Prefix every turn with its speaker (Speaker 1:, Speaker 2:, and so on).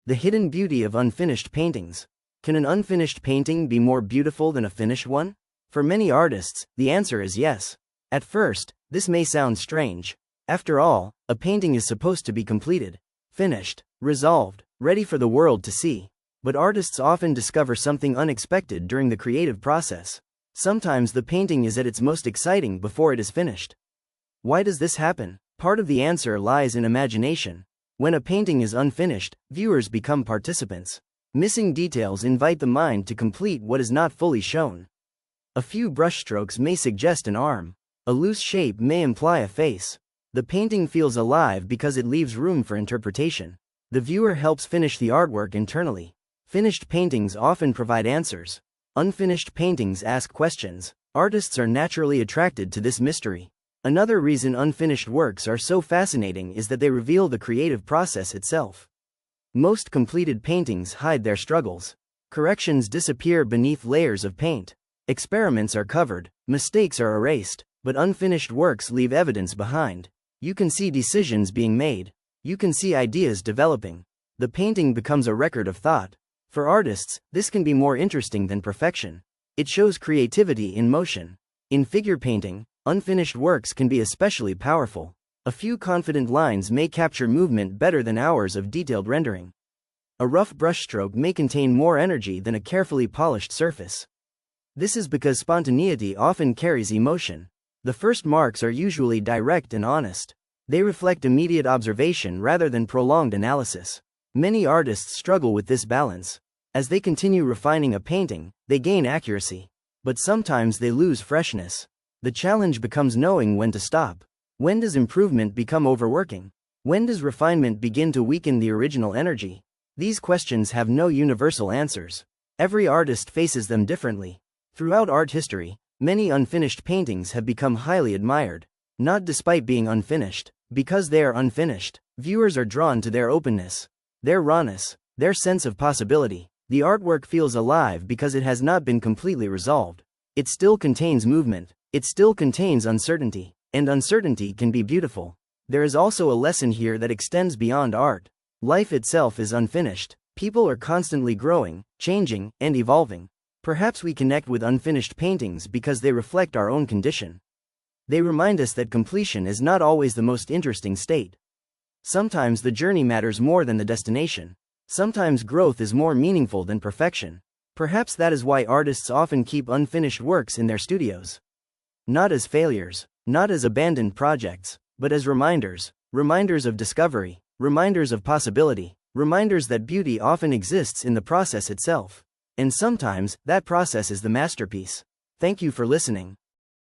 Speaker 1: The hidden beauty of unfinished paintings. Can an unfinished painting be more beautiful than a finished one? For many artists, the answer is yes. At first, this may sound strange. After all, a painting is supposed to be completed, finished, resolved, ready for the world to see. But artists often discover something unexpected during the creative process. Sometimes the painting is at its most exciting before it is finished. Why does this happen? Part of the answer lies in imagination. When a painting is unfinished, viewers become participants. Missing details invite the mind to complete what is not fully shown. A few brushstrokes may suggest an arm. A loose shape may imply a face. The painting feels alive because it leaves room for interpretation. The viewer helps finish the artwork internally. Finished paintings often provide answers. Unfinished paintings ask questions. Artists are naturally attracted to this mystery. Another reason unfinished works are so fascinating is that they reveal the creative process itself. Most completed paintings hide their struggles. Corrections disappear beneath layers of paint. Experiments are covered, mistakes are erased, but unfinished works leave evidence behind. You can see decisions being made. You can see ideas developing. The painting becomes a record of thought. For artists, this can be more interesting than perfection. It shows creativity in motion. In figure painting, unfinished works can be especially powerful. A few confident lines may capture movement better than hours of detailed rendering. A rough brushstroke may contain more energy than a carefully polished surface. This is because spontaneity often carries emotion. The first marks are usually direct and honest. They reflect immediate observation rather than prolonged analysis. Many artists struggle with this balance. As they continue refining a painting, they gain accuracy. But sometimes they lose freshness. The challenge becomes knowing when to stop. When does improvement become overworking? When does refinement begin to weaken the original energy? These questions have no universal answers. Every artist faces them differently. Throughout art history, many unfinished paintings have become highly admired. Not despite being unfinished. Because they are unfinished, viewers are drawn to their openness, their rawness, their sense of possibility. The artwork feels alive because it has not been completely resolved. It still contains movement. It still contains uncertainty. And uncertainty can be beautiful. There is also a lesson here that extends beyond art. Life itself is unfinished. People are constantly growing, changing, and evolving. Perhaps we connect with unfinished paintings because they reflect our own condition. They remind us that completion is not always the most interesting state. Sometimes the journey matters more than the destination. Sometimes growth is more meaningful than perfection. Perhaps that is why artists often keep unfinished works in their studios. Not as failures, not as abandoned projects, but as reminders. Reminders of discovery, reminders of possibility, reminders that beauty often exists in the process itself. And sometimes, that process is the masterpiece. Thank you for listening.